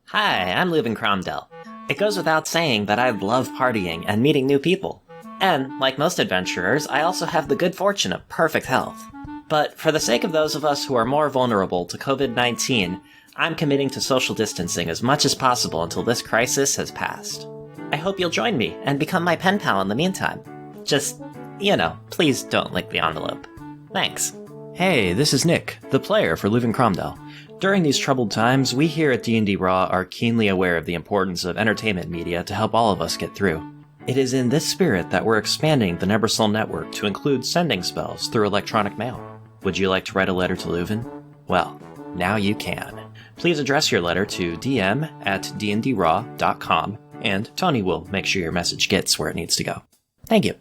Hi, I'm Leuven Cromdell. It goes without saying that I love partying and meeting new people. And, like most adventurers, I also have the good fortune of perfect health. But for the sake of those of us who are more vulnerable to COVID-19, I'm committing to social distancing as much as possible until this crisis has passed. I hope you'll join me and become my pen pal in the meantime. Just, please don't lick the envelope. Thanks. Hey, this is Nick, the player for Leuven Cromdell. During these troubled times, we here at D&D Raw are keenly aware of the importance of entertainment media to help all of us get through. It is in this spirit that we're expanding the Neversol network to include sending spells through electronic mail. Would you like to write a letter to Leuven? Well, now you can. Please address your letter to dm@dndraw.com, and Tony will make sure your message gets where it needs to go. Thank you.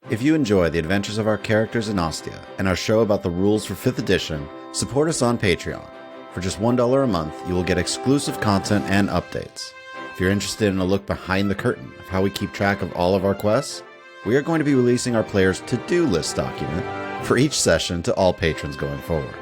If you enjoy the adventures of our characters in Ostia and our show about the rules for 5th edition, support us on Patreon. For just $1 a month, you will get exclusive content and updates. If you're interested in a look behind the curtain of how we keep track of all of our quests, we are going to be releasing our players' to-do list document for each session to all patrons going forward.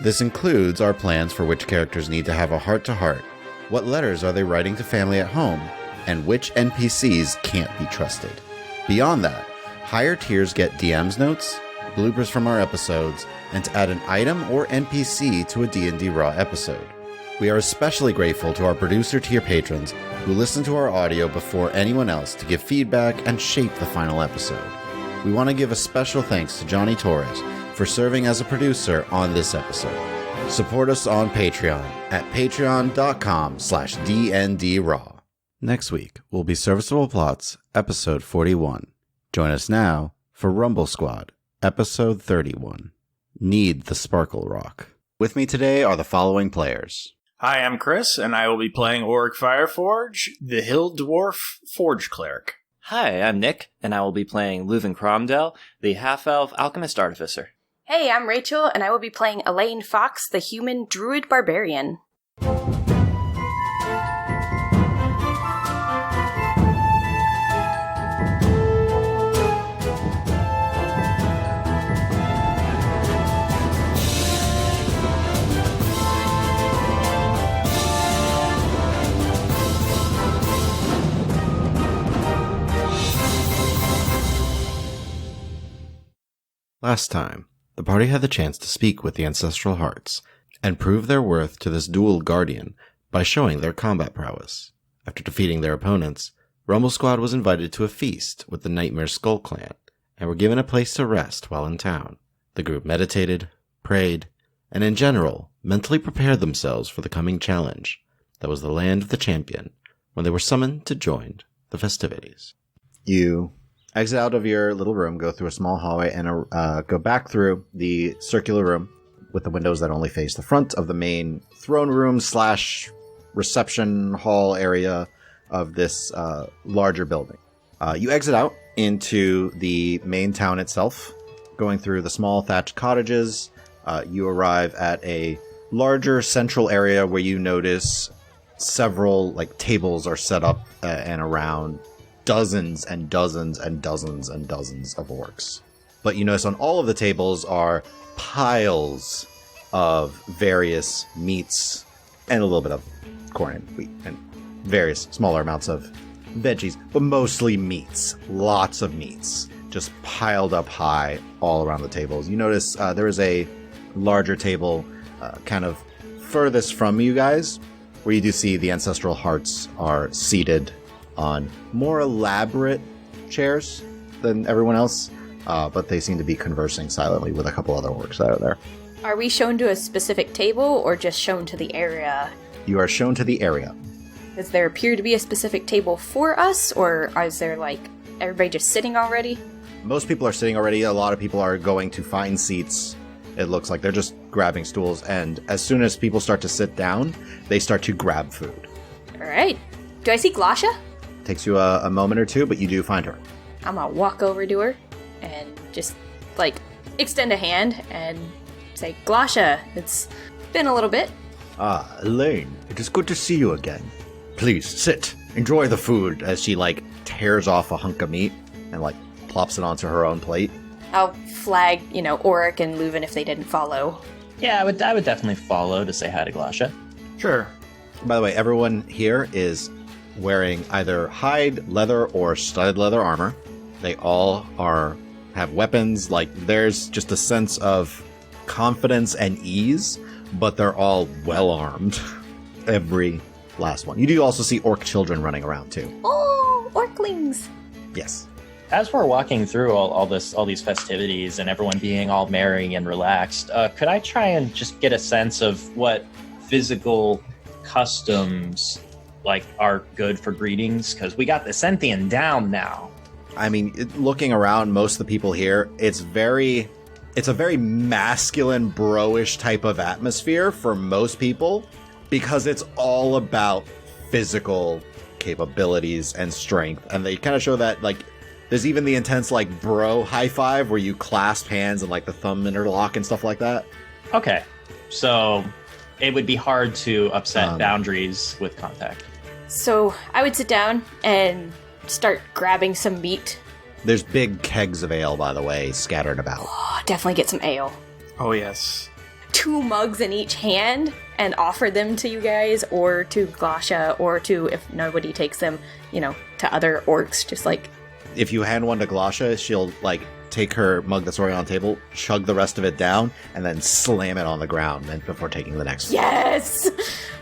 This includes our plans for which characters need to have a heart-to-heart, what letters are they writing to family at home, and which NPCs can't be trusted. Beyond that, higher tiers get DM's notes, bloopers from our episodes, and to add an item or NPC to a D&D Raw episode. We are especially grateful to our producer tier patrons who listen to our audio before anyone else to give feedback and shape the final episode. We want to give a special thanks to Johnny Torres for serving as a producer on this episode. Support us on Patreon at patreon.com/DNDRaw. Next week will be Serviceable Plots, episode 41. Join us now for Rumble Squad, episode 31. Need the Sparkle Rock. With me today are the following players. Hi, I'm Chris, and I will be playing Auric Fireforge, the Hill Dwarf Forge Cleric. Hi, I'm Nick, and I will be playing Leuven Cromdell, the half-elf alchemist artificer. Hey, I'm Rachel, and I will be playing Elaine Fox, the human druid barbarian. Last time, the party had the chance to speak with the Ancestral Hearts and prove their worth to this dual guardian by showing their combat prowess. After defeating their opponents, Rumble Squad was invited to a feast with the Nightmare Skull Clan and were given a place to rest while in town. The group meditated, prayed, and in general, mentally prepared themselves for the coming challenge that was the Land of the Champion when they were summoned to join the festivities. You exit out of your little room, go through a small hallway, and go back through the circular room with the windows that only face the front of the main throne room / reception hall area of this larger building. You exit out into the main town itself, going through the small thatched cottages. You arrive at a larger central area where you notice several tables are set up and around dozens and dozens and dozens and dozens of orcs. But you notice on all of the tables are piles of various meats and a little bit of corn and wheat and various smaller amounts of veggies, but mostly meats. Lots of meats just piled up high all around the tables. You notice there is a larger table kind of furthest from you guys where you do see the Ancestral Hearts are seated on more elaborate chairs than everyone else, but they seem to be conversing silently with a couple other orcs that are there. Are we shown to a specific table or just shown to the area? You are shown to the area. Does there appear to be a specific table for us, or is there everybody just sitting already? Most people are sitting already. A lot of people are going to find seats. It looks like they're just grabbing stools, and as soon as people start to sit down, they start to grab food. Alright. Do I see Glasha? Takes you a moment or two, but you do find her. I'm gonna walk over to her and just, extend a hand and say, Glasha, it's been a little bit. Ah, Elaine, it is good to see you again. Please, sit. Enjoy the food, as she, tears off a hunk of meat and, plops it onto her own plate. I'll flag, Auric and Leuven if they didn't follow. Yeah, I would definitely follow to say hi to Glasha. Sure. By the way, everyone here is wearing either hide, leather, or studded leather armor. They all have weapons. Like, there's just a sense of confidence and ease, but they're all well armed. Every last one. You do also see orc children running around too. Oh, orclings! Yes. As we're walking through all these festivities and everyone being all merry and relaxed, could I try and just get a sense of what physical customs are good for greetings? Because we got the Senthian down now. I mean, looking around, most of the people here, it's a very masculine, bro-ish type of atmosphere for most people, because it's all about physical capabilities and strength. And they kind of show that, there's even the intense, bro high five where you clasp hands and, the thumb interlock and stuff like that. Okay. So it would be hard to upset boundaries with contact. So I would sit down and start grabbing some meat. There's big kegs of ale, by the way, scattered about. Oh, definitely get some ale. Oh, yes. 2 mugs in each hand and offer them to you guys, or to Glasha, or to, if nobody takes them, to other orcs. Just if you hand one to Glasha, she'll take her mug that's already on the table, chug the rest of it down, and then slam it on the ground before taking the next. Yes!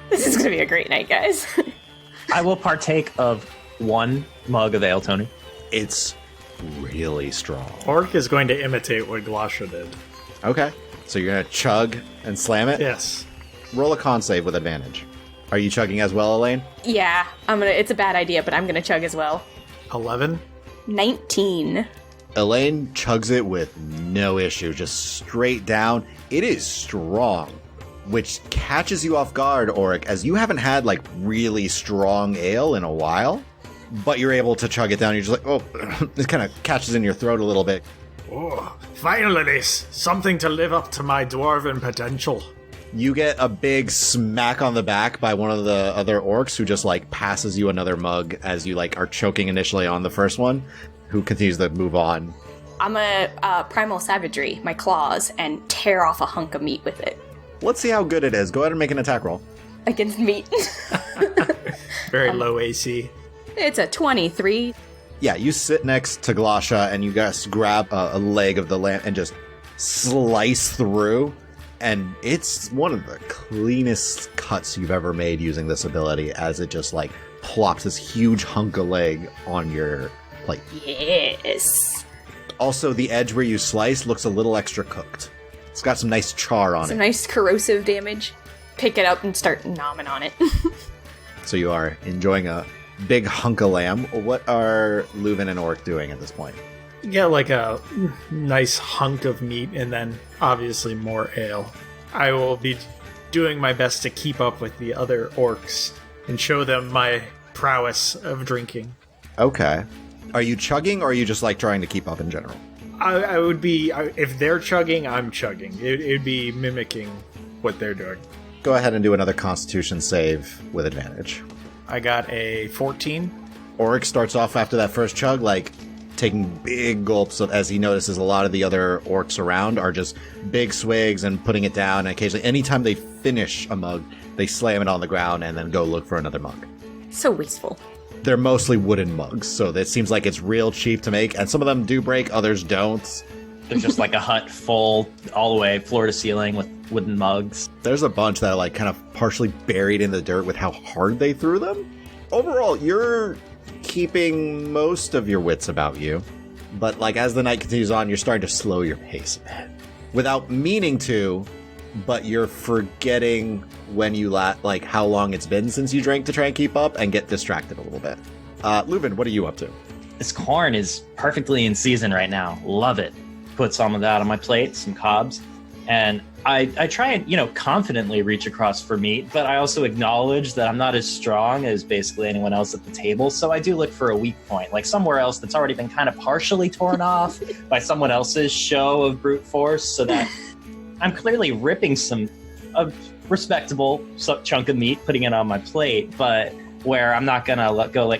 This is gonna be a great night, guys. I will partake of 1 mug of ale, Tony. It's really strong. Orc is going to imitate what Glasha did. Okay. So you're going to chug and slam it? Yes. Roll a con save with advantage. Are you chugging as well, Elaine? Yeah, it's a bad idea, but I'm gonna chug as well. 11? 19. Elaine chugs it with no issue, just straight down. It is strong, which catches you off guard, Auric, as you haven't had really strong ale in a while, but you're able to chug it down. You're just oh, it kind of catches in your throat a little bit. Oh, finally, something to live up to my dwarven potential. You get a big smack on the back by one of the other orcs who just passes you another mug as you are choking initially on the first one, who continues to move on. I'm gonna primal savagery my claws and tear off a hunk of meat with it. Let's see how good it is. Go ahead and make an attack roll. Against meat. Very low AC. It's a 23. Yeah, you sit next to Glasha and you guys grab a leg of the lamb and just slice through. And it's one of the cleanest cuts you've ever made using this ability, as it just plops this huge hunk of leg on your plate. Yes. Also, the edge where you slice looks a little extra cooked. It's got some nice char on Some it. nice corrosive damage. Pick it up and start nomming on it. So you are enjoying a big hunk of lamb. What are Leuven and Orc doing at this point? You get a nice hunk of meat and then obviously more ale. I will be doing my best to keep up with the other orcs and show them my prowess of drinking. Okay. Are you chugging, or are you just trying to keep up in general? I would be, if they're chugging, I'm chugging. It'd be mimicking what they're doing. Go ahead and do another Constitution save with advantage. I got a 14. Auric starts off after that first chug, taking big gulps as he notices a lot of the other orcs around are just big swigs and putting it down. And occasionally, anytime they finish a mug, they slam it on the ground and then go look for another mug. So wasteful. They're mostly wooden mugs, so it seems like it's real cheap to make. And some of them do break, others don't. There's just a hut full all the way floor to ceiling with wooden mugs. There's a bunch that are kind of partially buried in the dirt with how hard they threw them. Overall, you're keeping most of your wits about you, but as the night continues on, you're starting to slow your pace a bit without meaning to, but you're forgetting when you how long it's been since you drank to try and keep up and get distracted a little bit. Leuven, what are you up to? This corn is perfectly in season right now. Love it. Put some of that on my plate, some cobs, and I try and, confidently reach across for meat, but I also acknowledge that I'm not as strong as basically anyone else at the table, so I do look for a weak point, somewhere else that's already been kind of partially torn off by someone else's show of brute force, so that I'm clearly ripping a respectable chunk of meat, putting it on my plate, but where I'm not gonna let go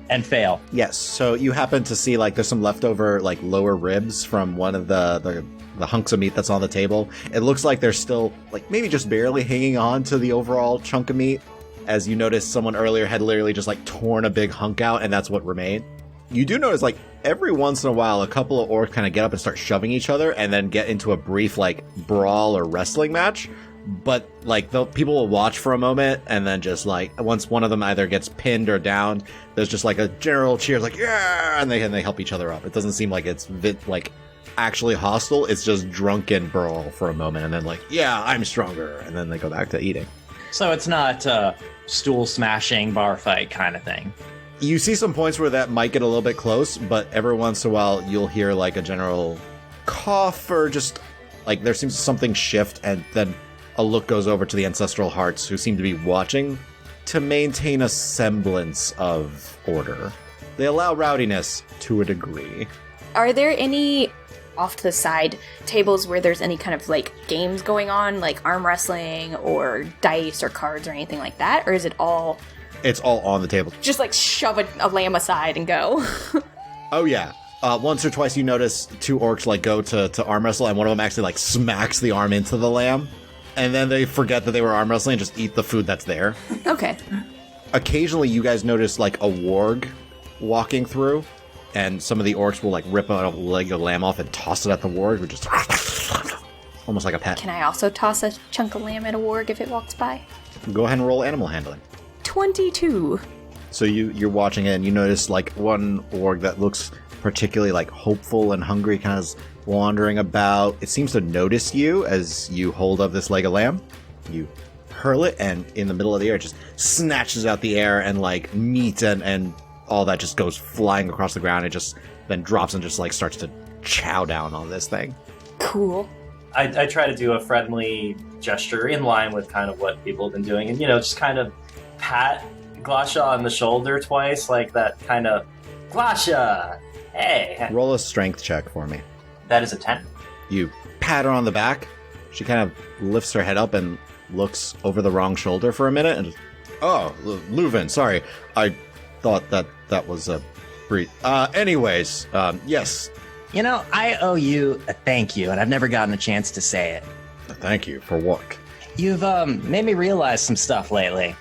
and fail. Yes, so you happen to see there's some leftover lower ribs from one of the hunks of meat that's on the table. It looks like they're still maybe just barely hanging on to the overall chunk of meat, as you notice someone earlier had literally just like torn a big hunk out, and that's what remained. You do notice like every once in a while a couple of orcs kind of get up and start shoving each other and then get into a brief like brawl or wrestling match. But like the people will watch for a moment, and then just like once one of them either gets pinned or downed, there's just like a general cheer, like yeah, and they help each other up. It doesn't seem like it's like actually hostile. It's just drunken brawl for a moment, and then like yeah, I'm stronger, and then they go back to eating. So it's not a stool smashing bar fight kind of thing. You see some points where that might get a little bit close, but every once in a while you'll hear like a general cough or just like there seems something shift, and then a look goes over to the Ancestral Hearts, who seem to be watching to maintain a semblance of order. They allow rowdiness to a degree. Are there any off to the side tables where there's any kind of like games going on, like arm wrestling or dice or cards or anything like that? Or is it all It's all on the table. just like shove a lamb aside and go? Oh yeah. Once or twice you notice two orcs like go to arm wrestle, and one of them actually like smacks the arm into the lamb. And then they forget that they were arm wrestling and just eat the food that's there. Okay. Occasionally you guys notice like a warg walking through, and some of the orcs will like rip a leg of lamb off and toss it at the warg, which is almost like a pet. Can I also toss a chunk of lamb at a warg if it walks by? Go ahead and roll animal handling. 22. So you're watching it, and you notice like one org that looks particularly like hopeful and hungry, kind of wandering about. It seems to notice you as you hold up this leg of lamb. You hurl it, and in the middle of the air, it just snatches out the air, and like meat and all that just goes flying across the ground. It just then drops and just like starts to chow down on this thing. Cool. I try to do a friendly gesture in line with kind of what people have been doing, and just kind of pat Glasha on the shoulder twice, like that kind of Glasha, hey. Roll a strength check for me. That is a 10. You pat her on the back. She kind of lifts her head up and looks over the wrong shoulder for a minute. And Leuven, sorry. I thought that was a breed. Anyways, yes. I owe you a thank you, and I've never gotten a chance to say it. Thank you for what? You've made me realize some stuff lately.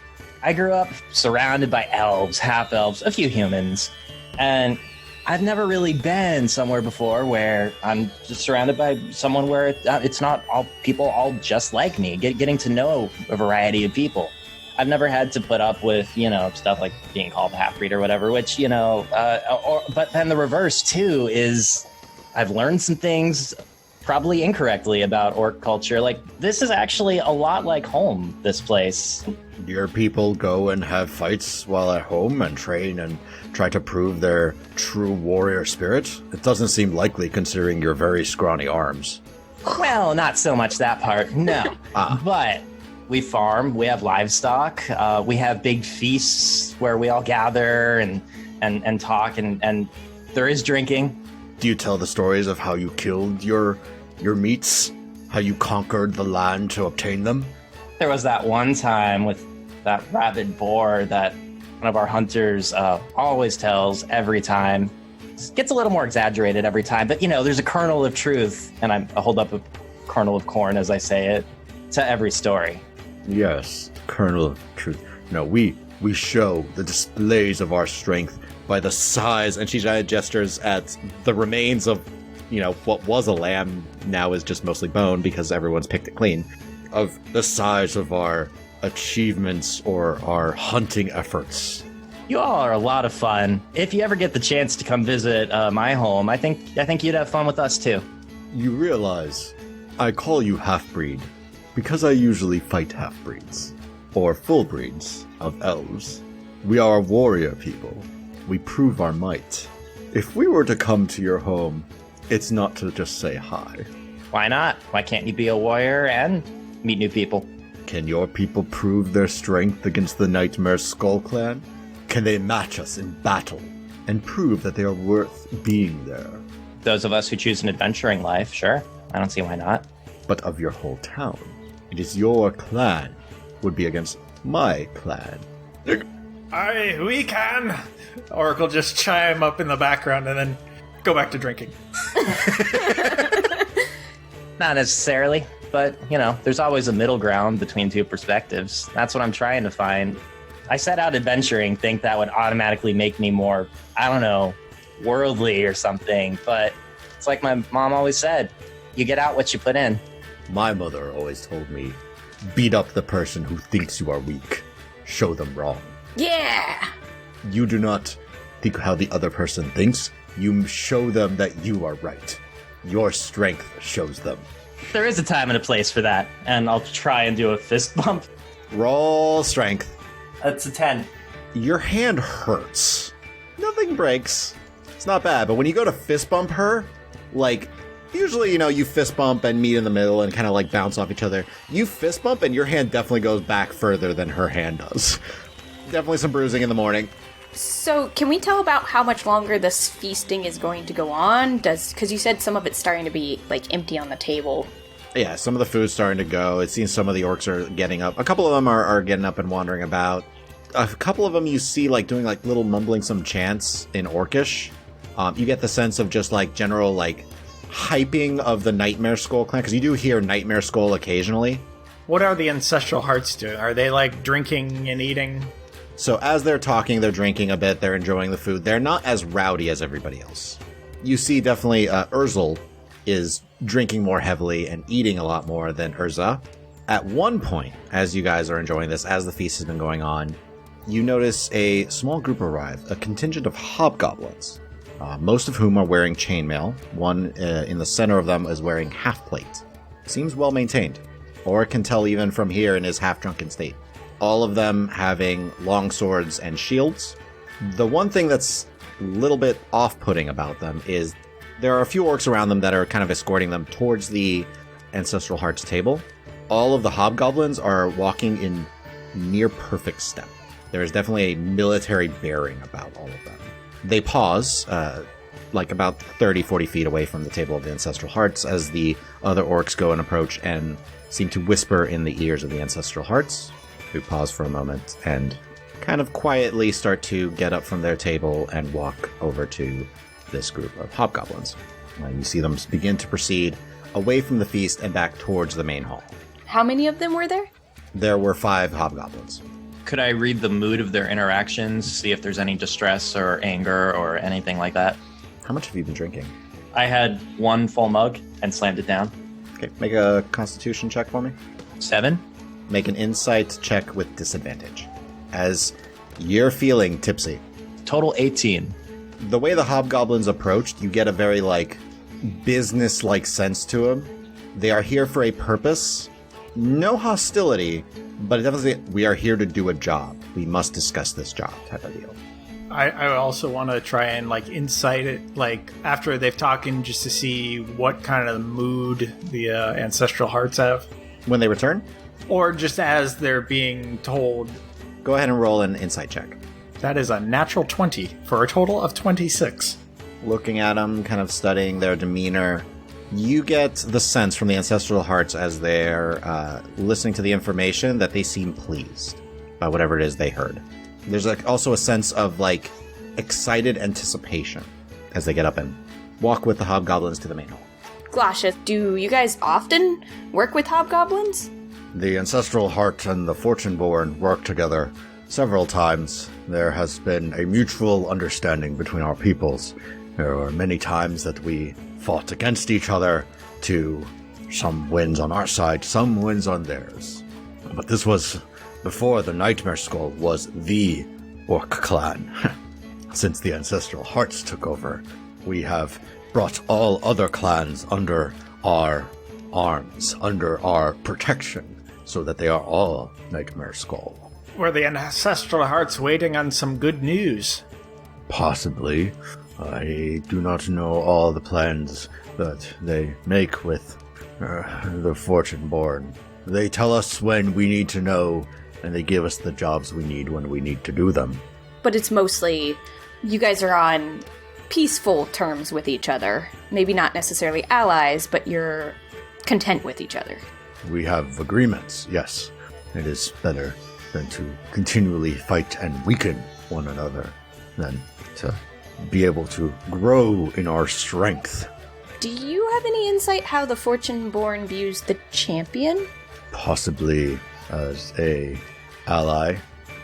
I grew up surrounded by elves, half-elves, a few humans, and I've never really been somewhere before where I'm just surrounded by someone where it's not all people all just like me, getting to know a variety of people. I've never had to put up with, stuff like being called a half-breed or whatever, which, but then the reverse, too, is I've learned some things probably incorrectly about orc culture. Like, this is actually a lot like home, this place. Your people go and have fights while at home and train and try to prove their true warrior spirit? It doesn't seem likely considering your very scrawny arms. Well, not so much that part, no. But we farm, we have livestock, we have big feasts where we all gather and talk, and there is drinking. Do you tell the stories of how you killed your meats? How you conquered the land to obtain them? There was that one time with that rabid boar that one of our hunters always tells every time. It gets a little more exaggerated every time, but there's a kernel of truth, and I hold up a kernel of corn as I say it, to every story. Yes, kernel of truth. No, we show the displays of our strength by the size, and she gestures at the remains of, what was a lamb now is just mostly bone because everyone's picked it clean, of the size of our achievements or our hunting efforts. You all are a lot of fun. If you ever get the chance to come visit my home, I think you'd have fun with us too. You realize I call you half-breed because I usually fight half-breeds, or full-breeds of elves. We are a warrior people. We prove our might. If we were to come to your home, it's not to just say hi. Why not? Why can't you be a warrior and meet new people? Can your people prove their strength against the Nightmare Skull Clan? Can they match us in battle and prove that they are worth being there? Those of us who choose an adventuring life, sure. I don't see why not. But of your whole town, it is your clan would be against my clan. Aye, we can! Oracle just chime up in the background and then go back to drinking. Not necessarily, but, there's always a middle ground between two perspectives. That's what I'm trying to find. I set out adventuring, think that would automatically make me more, I don't know, worldly or something, but it's like my mom always said, you get out what you put in. My mother always told me, beat up the person who thinks you are weak. Show them wrong. Yeah! You do not think how the other person thinks. You show them that you are right. Your strength shows them. There is a time and a place for that, and I'll try and do a fist bump. Roll strength. That's a 10. Your hand hurts. Nothing breaks. It's not bad, but when you go to fist bump her, like, usually, you fist bump and meet in the middle and kind of like bounce off each other. You fist bump and your hand definitely goes back further than her hand does. Definitely some bruising in the morning. So, can we tell about how much longer this feasting is going to go on? Because you said some of it's starting to be, like, empty on the table. Yeah, some of the food's starting to go. It seems some of the orcs are getting up. A couple of them are getting up and wandering about. A couple of them you see, like, doing, like, little mumbling some chants in Orcish. You get the sense of just, like, general, like, hyping of the Nightmare Skull clan, because you do hear Nightmare Skull occasionally. What are the Ancestral Hearts doing? Are they, like, drinking and eating? So as they're talking, they're drinking a bit, they're enjoying the food. They're not as rowdy as everybody else. You see definitely Urzel is drinking more heavily and eating a lot more than Urza. At one point, as you guys are enjoying this, as the feast has been going on, you notice a small group arrive, a contingent of hobgoblins, most of whom are wearing chainmail. One in the center of them is wearing half-plate. Seems well maintained, or can tell even from here in his half-drunken state. All of them having long swords and shields. The one thing that's a little bit off-putting about them is there are a few orcs around them that are kind of escorting them towards the Ancestral Hearts table. All of the hobgoblins are walking in near perfect step. There is definitely a military bearing about all of them. They pause, like about 30, 40 feet away from the table of the Ancestral Hearts as the other orcs go and approach and seem to whisper in the ears of the Ancestral Hearts, who pause for a moment and kind of quietly start to get up from their table and walk over to this group of hobgoblins. You see them begin to proceed away from the feast and back towards the main hall. How many of them were there? There were 5 hobgoblins. Could I read the mood of their interactions, see if there's any distress or anger or anything like that? How much have you been drinking? I had 1 full mug and slammed it down. Okay, make a constitution check for me. 7? Make an insight check with disadvantage, as you're feeling tipsy. Total 18. The way the hobgoblins approached, you get a very, like, business-like sense to them. They are here for a purpose. No hostility, but it definitely, we are here to do a job. We must discuss this job type of deal. I also want to try and, like, insight it, like, after they've talking, just to see what kind of mood the Ancestral Hearts have. When they return, Or just as they're being told. go ahead and roll an insight check. That is a natural 20 for a total of 26. Looking at them, kind of studying their demeanor, you get the sense from the Ancestral Hearts as they're listening to the information that they seem pleased by whatever it is they heard. There's also a sense of, like, excited anticipation as they get up and walk with the hobgoblins to the main hall. Glasha, do you guys often work with hobgoblins? The Ancestral Heart and the Fortuneborn work together several times. There has been a mutual understanding between our peoples. There were many times that we fought against each other to some wins on our side, some wins on theirs. But this was before the Nightmare Skull was the Orc clan. Since the Ancestral Hearts took over, we have brought all other clans under our arms, under our protection, so that they are all Nightmare Skull. Were the Ancestral Hearts waiting on some good news? Possibly. I do not know all the plans that they make with the Fortuneborn. They tell us when we need to know, and they give us the jobs we need when we need to do them. But it's mostly you guys are on peaceful terms with each other. Maybe not necessarily allies, but you're content with each other. We have agreements, yes. It is better than to continually fight and weaken one another than to be able to grow in our strength. Do you have any insight how the Fortune-born views the champion? Possibly as a ally,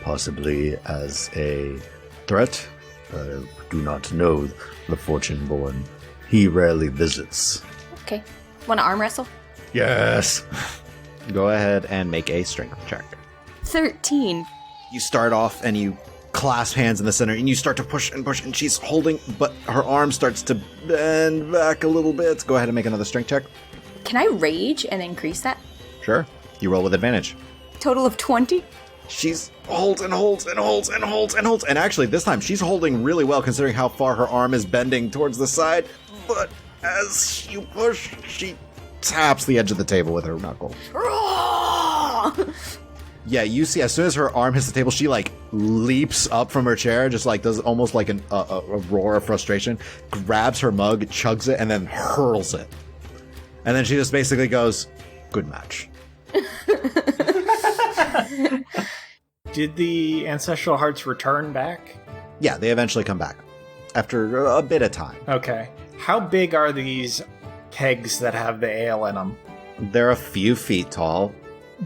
possibly as a threat. I do not know the Fortune-born. He rarely visits. Okay. Want to arm wrestle? Yes. Go ahead and make a strength check. 13. You start off and you clasp hands in the center and you start to push, and she's holding, but her arm starts to bend back a little bit. Go ahead and make another strength check. Can I rage and increase that? Sure. You roll with advantage. Total of 20? She's holds and holds and holds and holds and holds. And actually, this time she's holding really well considering how far her arm is bending towards the side. But as you push, she taps the edge of the table with her knuckle. Yeah, you see, as soon as her arm hits the table, she leaps up from her chair, just does almost like a roar of frustration, grabs her mug, chugs it, and then hurls it. And then she just basically goes, "Good match." Did the ancestral hearts return back? Yeah, they eventually come back after a bit of time. Okay. How big are these kegs that have the ale in them? They're a few feet tall.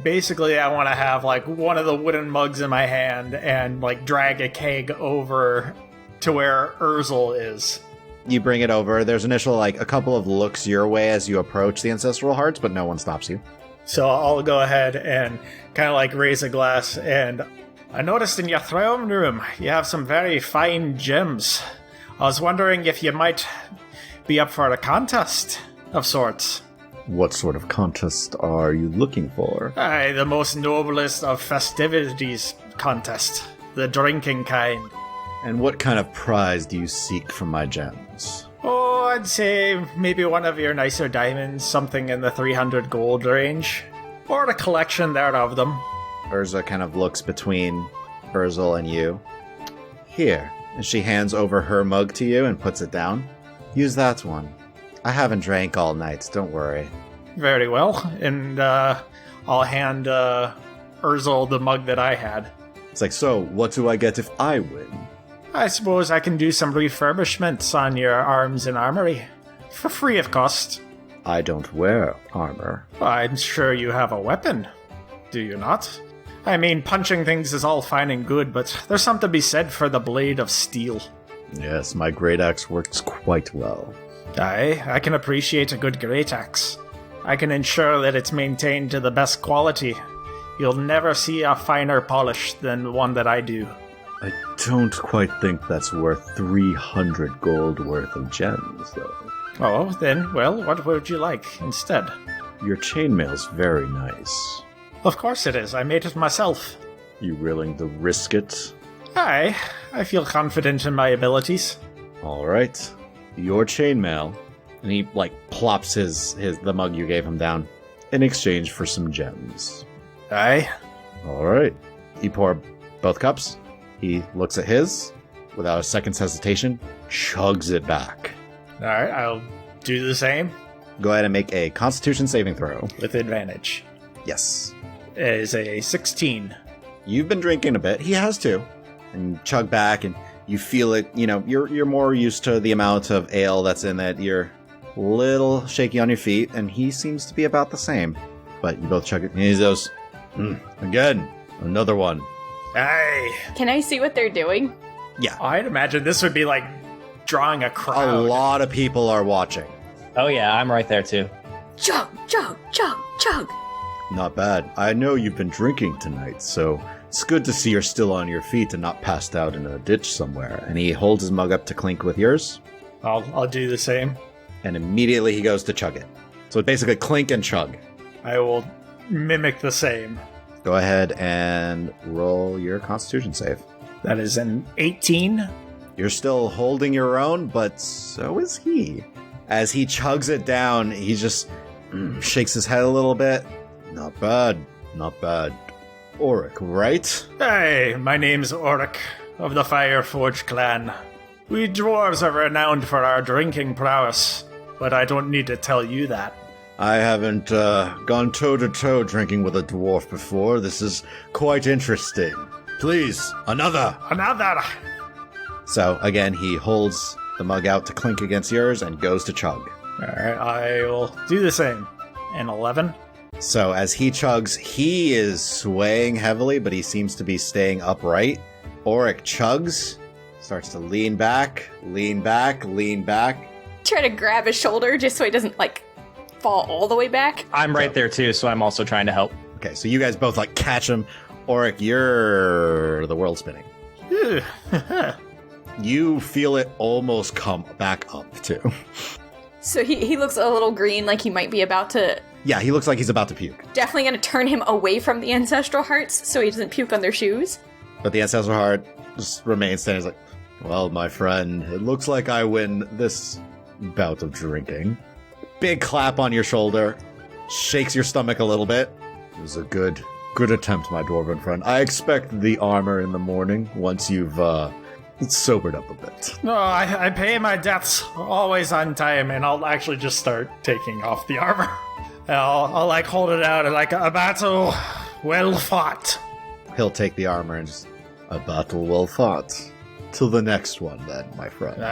Basically, I want to have one of the wooden mugs in my hand and drag a keg over to where Urzel is. You bring it over. There's initial a couple of looks your way as you approach the ancestral hearts, but no one stops you. So I'll go ahead and kind of raise a glass, and I noticed in your throne room you have some very fine gems. I was wondering if you might be up for a contest of sorts. What sort of contest are you looking for? Aye, the most noblest of festivities contest. The drinking kind. And what kind of prize do you seek from my gems? Oh, I'd say maybe one of your nicer diamonds, something in the 300 gold range. Or a collection there of them. Urza kind of looks between Urzel and you. Here. And she hands over her mug to you and puts it down. Use that one. I haven't drank all night, don't worry. Very well. And I'll hand Urzel the mug that I had. It's so what do I get if I win? I suppose I can do some refurbishments on your arms and armory. For free of cost. I don't wear armor. I'm sure you have a weapon. Do you not? I mean, punching things is all fine and good, but there's something to be said for the blade of steel. Yes, my great axe works quite well. Aye, I can appreciate a good great axe. I can ensure that it's maintained to the best quality. You'll never see a finer polish than the one that I do. I don't quite think that's worth 300 gold worth of gems, though. Oh, then, well, what would you like instead? Your chainmail's very nice. Of course it is. I made it myself. You willing to risk it? Aye, I feel confident in my abilities. All right. Your chainmail, And he plops the mug you gave him down. in exchange for some gems. Aye. All right. You pour both cups. He looks at his, without a second's hesitation, chugs it back. Alright, I'll do the same Go ahead and make a Constitution saving throw. with advantage. Yes. It is a 16. You've been drinking a bit. He has too. And you chug back, and you feel it. You're more used to the amount of ale that's in it. You're a little shaky on your feet, and he seems to be about the same. But you both chug it. And he goes, Again, another one. Aye. Can I see what they're doing? yeah. I'd imagine this would be drawing a A crowd. lot of people are watching. Oh yeah, I'm right there too. Chug, chug, chug, chug. Not bad. I know you've been drinking tonight, so it's good to see you're still on your feet and not passed out in a ditch somewhere. And he holds his mug up to clink with yours, I'll do the same. and immediately he goes to chug it. So it's basically clink and chug. I will mimic the same. Go ahead and roll your Constitution save. That is an 18. You're still holding your own, but so is he. As he chugs it down, he just shakes his head a little bit. Not bad. Not bad. Auric, right? Hey, my name's Oric of the Fireforge clan. We dwarves are renowned for our drinking prowess, but I don't need to tell you that. I haven't gone toe-to-toe drinking with a dwarf before. This is quite interesting. Please, another! Another! So again, he holds the mug out to clink against yours and goes to chug. Alright, I will do the same. An 11. So as he chugs, he is swaying heavily, but he seems to be staying upright. Auric chugs, starts to lean back, lean back, lean back. Try to grab his shoulder just so he doesn't, like, fall all the way back. I'm right there too, so I'm also trying to help. Okay, so you guys both like catch him. Auric, you're the world spinning. You feel it almost come back up too. So he looks a little green, like he might be about to... Yeah, he looks like he's about to puke. Definitely going to turn him away from the Ancestral Hearts so he doesn't puke on their shoes. But the ancestral heart just remains standing. He's like, well, my friend, it looks like I win this bout of drinking. Big clap on your shoulder. Shakes your stomach a little bit. It was a good attempt, my dwarven friend. I expect the armor in the morning once you've sobered up a bit. No, I pay my debts always on time, and I'll actually just start taking off the armor. I'll like hold it out like a battle well fought. He'll take the armor and just, a battle well fought. Till the next one, then, my friend.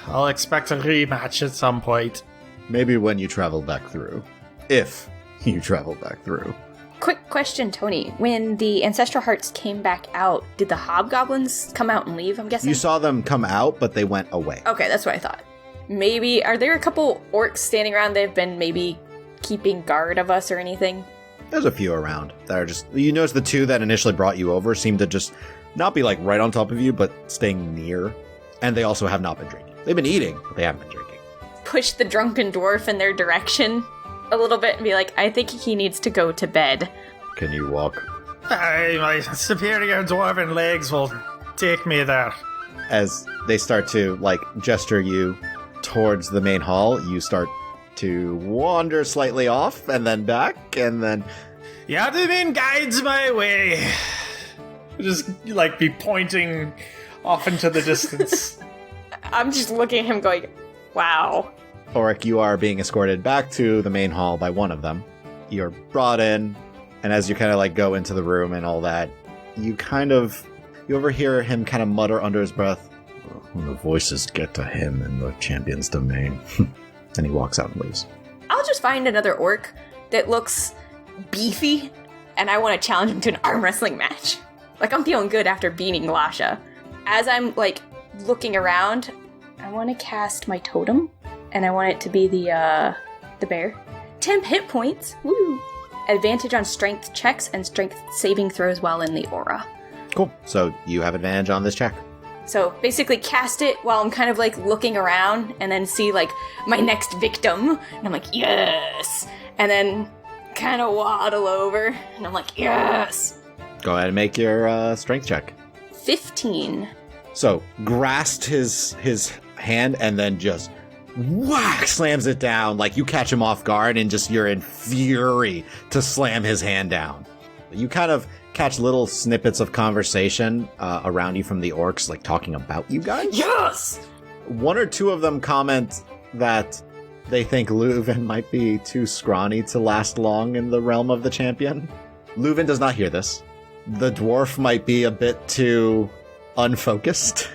I'll expect a rematch at some point. Maybe when you travel back through. If you travel back through. Quick question, Tony. When the Ancestral Hearts came back out, did the hobgoblins come out and leave, I'm guessing? You saw them come out, but they went away. Okay, that's what I thought. Maybe, are there a couple orcs standing around that have been maybe keeping guard of us or anything? There's a few around that are just... You notice the two that initially brought you over seem to just not be like right on top of you, but staying near. And they also have not been drinking. They've been eating, but they haven't been drinking. Push the drunken dwarf in their direction a little bit and be like, I think he needs to go to bed. Can you walk? My superior dwarven legs will take me there. As they start to, like, gesture you towards the main hall, you start to wander slightly off, and then back, and then... Yadimin guides my way. Just, like, be pointing off into the distance. I'm just looking at him going, wow. Auric, you are being escorted back to the main hall by one of them. You're brought in, and as you kind of, like, go into the room and all that, you overhear him kind of mutter under his breath, when the voices get to him in the champion's domain. And he walks out and leaves. I'll just find another orc that looks beefy, and I want to challenge him to an arm wrestling match. Like, I'm feeling good after beating Lasha. As I'm, like, looking around, I want to cast my totem, and I want it to be the bear. 10 hit points. Woo! Advantage on strength checks and strength saving throws while in the aura. Cool. So you have advantage on this check. So basically cast it while I'm kind of like looking around and then see like my next victim. And I'm like, yes! And then kind of waddle over and I'm like, yes! Go ahead and make your strength check. 15. So grasp his hand and then just whack slams it down. Like you catch him off guard and just you're in fury to slam his hand down. You kind of catch little snippets of conversation around you from the orcs, like talking about you guys. Yes! One or two of them comment that they think Leuven might be too scrawny to last long in the realm of the champion. Leuven does not hear this. The dwarf might be a bit too unfocused,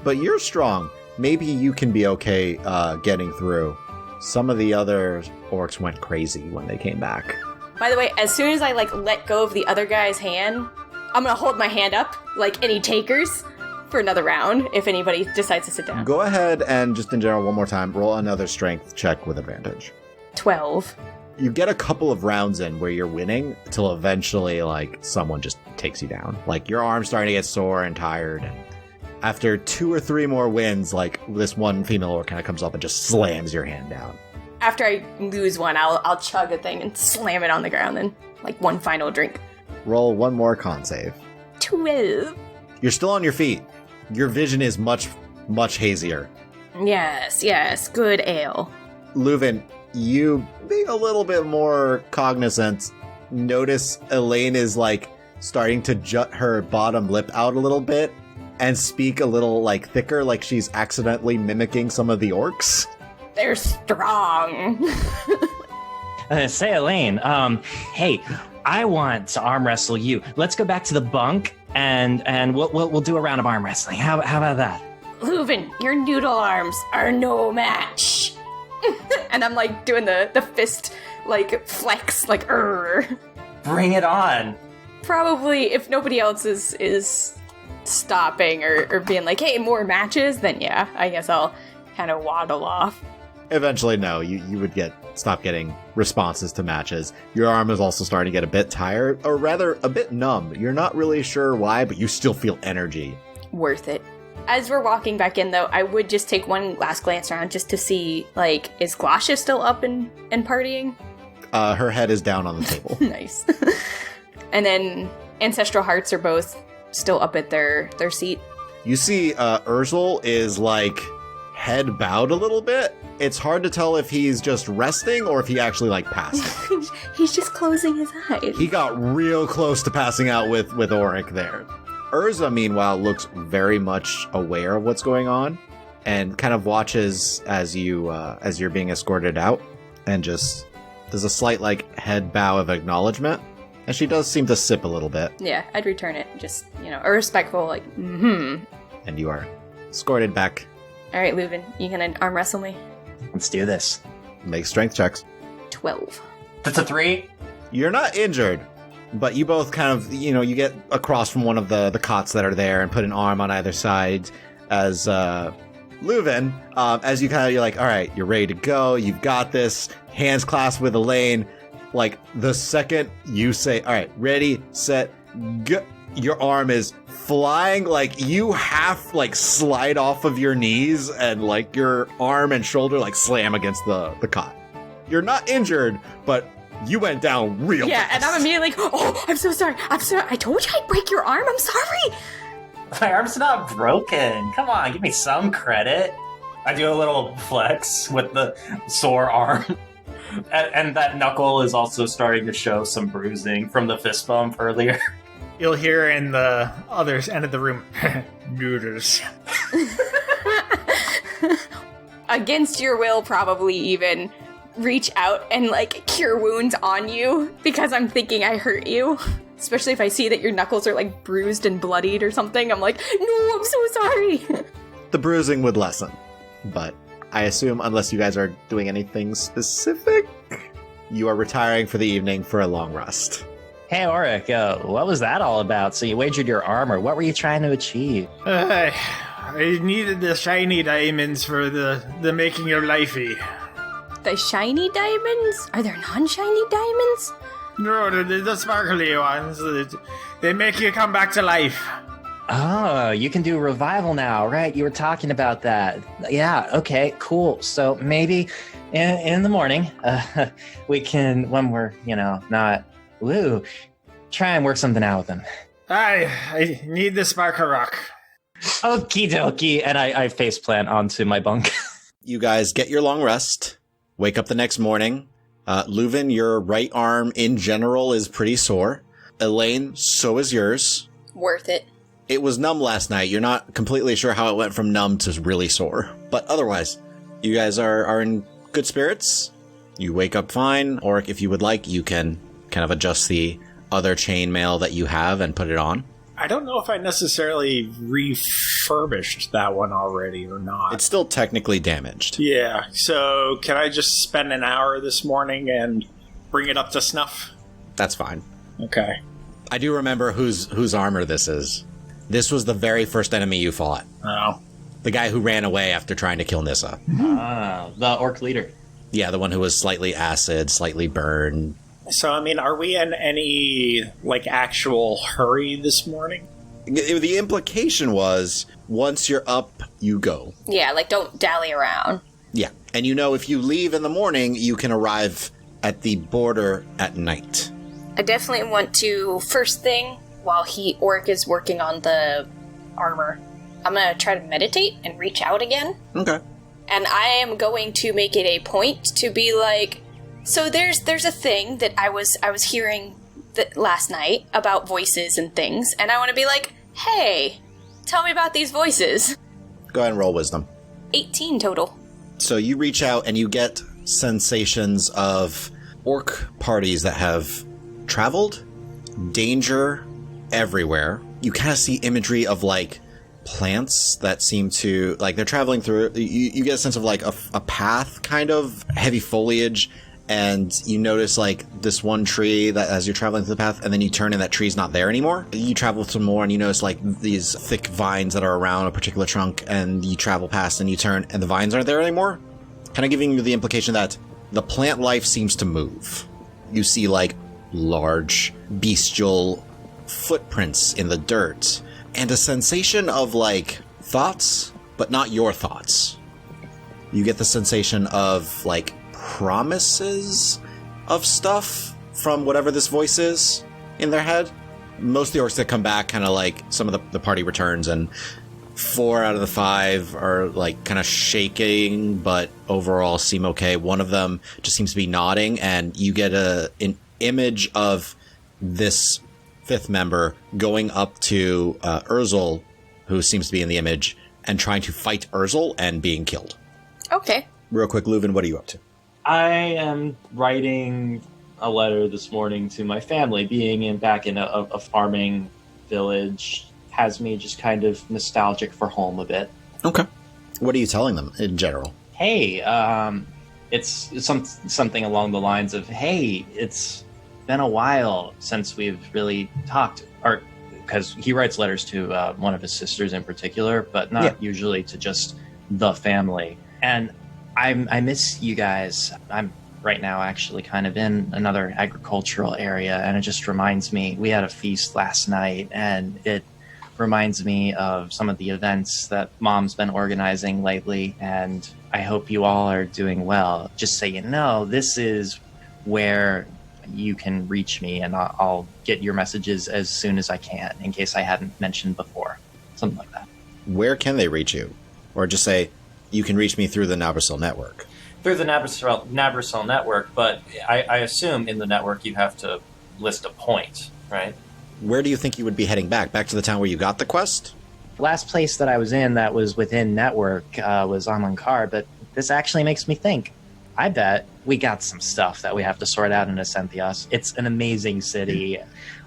but you're strong. Maybe you can be okay getting through. Some of the other orcs went crazy when they came back. By the way, as soon as I like let go of the other guy's hand, I'm gonna hold my hand up like any takers for another round if anybody decides to sit down. Go ahead and just in general, one more time, roll another strength check with advantage. 12. You get a couple of rounds in where you're winning till eventually, like, someone just takes you down. Like, your arm's starting to get sore and tired, and after 2 or 3 more wins, like, this one female orc kind of comes up and just slams your hand down. After I lose one, I'll chug a thing and slam it on the ground and like one final drink. Roll one more con save. 12. You're still on your feet. Your vision is much, much hazier. Yes, good ale. Leuven, you being a little bit more cognizant, notice Elaine is like starting to jut her bottom lip out a little bit and speak a little like thicker, like she's accidentally mimicking some of the orcs. They're strong. Say, Elaine, hey, I want to arm wrestle you. Let's go back to the bunk and we'll do a round of arm wrestling. How about that? Leuven, your noodle arms are no match. And I'm like doing the fist like flex, like Bring it on. Probably if nobody else is stopping or being like, hey, more matches, then yeah, I guess I'll kind of waddle off. Eventually, no, you would stop getting responses to matches. Your arm is also starting to get a bit tired, or rather, a bit numb. You're not really sure why, but you still feel energy. Worth it. As we're walking back in, though, I would just take one last glance around just to see, like, is Glosha still up and partying? Her head is down on the table. Nice. And then Ancestral Hearts are both still up at their seat. You see, Urzel is, like, head bowed a little bit. It's hard to tell if he's just resting or if he actually, like, passed out. He's just closing his eyes. He got real close to passing out with Auric there. Urza, meanwhile, looks very much aware of what's going on and kind of watches as you're being escorted out and just does a slight, like, head bow of acknowledgement. And she does seem to sip a little bit. Yeah, I'd return it. Just, a respectful, like, And you are escorted back. All right, Leuven, you gonna arm wrestle me? Let's do this. Make strength checks. 12. That's a 3. You're not injured, but you both kind of, you get across from one of the cots that are there and put an arm on either side as Leuven, as you're like, all right, you're ready to go. You've got this. Hands clasped with Elaine. Like, the second you say, all right, ready, set, go, your arm is flying. Like, you half, like, slide off of your knees and, like, your arm and shoulder, like, slam against the cot. You're not injured, but you went down real fast. And I'm immediately like, oh, I'm so sorry. I told you I'd break your arm. I'm sorry. My arm's not broken. Come on, give me some credit. I do a little flex with the sore arm. And that knuckle is also starting to show some bruising from the fist bump earlier. You'll hear in the other end of the room, noodles. Against your will, probably even reach out and, like, cure wounds on you because I'm thinking I hurt you. Especially if I see that your knuckles are, like, bruised and bloodied or something. I'm like, no, I'm so sorry. The bruising would lessen, but I assume unless you guys are doing anything specific, you are retiring for the evening for a long rest. Hey, Auric, what was that all about? So you wagered your armor. What were you trying to achieve? I needed the shiny diamonds for the making of Lifey. The shiny diamonds? Are there non-shiny diamonds? No, the sparkly ones. They make you come back to life. Oh, you can do revival now, right? You were talking about that. Yeah, okay, cool. So maybe in the morning, we can, when we're, not woo, try and work something out with them. I need the sparkle rock. Okie dokie. And I faceplant onto my bunk. You guys get your long rest, wake up the next morning. Leuven, your right arm in general is pretty sore. Elaine, so is yours. Worth it. It was numb last night. You're not completely sure how it went from numb to really sore. But otherwise, you guys are in good spirits. You wake up fine. Or if you would like, you can kind of adjust the other chainmail that you have and put it on. I don't know if I necessarily refurbished that one already or not. It's still technically damaged. Yeah, so can I just spend an hour this morning and bring it up to snuff? That's fine. Okay. I do remember whose armor this is. This was the very first enemy you fought. Oh. The guy who ran away after trying to kill Nissa. The orc leader. Yeah, the one who was slightly acid, slightly burned. So, are we in any, actual hurry this morning? The implication was, once you're up, you go. Yeah, don't dally around. Yeah, and if you leave in the morning, you can arrive at the border at night. I definitely want to, first thing, while Auric is working on the armor, I'm going to try to meditate and reach out again. Okay. And I am going to make it a point to be like, so there's a thing that I was hearing last night about voices and things, and I want to be like, hey, tell me about these voices. Go ahead and roll wisdom. 18 total. So you reach out and you get sensations of orc parties that have traveled, danger everywhere. You kind of see imagery of plants that seem to, like, they're traveling through. You get a sense of, like, a path, kind of, heavy foliage, and you notice, like, this one tree that as you're traveling through the path, and then you turn and that tree's not there anymore. You travel some more and you notice, like, these thick vines that are around a particular trunk, and you travel past and you turn and the vines aren't there anymore. Kind of giving you the implication that the plant life seems to move. You see, like, large bestial footprints in the dirt, and a sensation of, like, thoughts, but not your thoughts. You get the sensation of, like, promises of stuff from whatever this voice is in their head. Most of the orcs that come back, kind of like, some of the party returns, and 4 out of the 5 are, like, kind of shaking, but overall seem okay. One of them just seems to be nodding, and you get an image of this 5th member going up to Urzel, who seems to be in the image, and trying to fight Urzel and being killed. Okay. Real quick, Leuven, what are you up to? I am writing a letter this morning to my family. Being back in a farming village has me just kind of nostalgic for home a bit. Okay. What are you telling them in general? Hey, it's something along the lines of, hey, it's been a while since we've really talked. Or because he writes letters to one of his sisters in particular, but not usually to just the family. And I miss you guys. I'm right now actually kind of in another agricultural area, and it just reminds me, we had a feast last night, and it reminds me of some of the events that Mom's been organizing lately, and I hope you all are doing well. Just so you know, this is where you can reach me, and I'll get your messages as soon as I can, in case I hadn't mentioned before. Something like that. Where can they reach you? Or just say, you can reach me through the Nabrasel network. Through the Nabrasel network, but I assume in the network you have to list a point, right? Where do you think you would be heading back? Back to the town where you got the quest? Last place that I was in that was within network was Amankar, but this actually makes me think. I bet we got some stuff that we have to sort out in Ascenthios. It's an amazing city.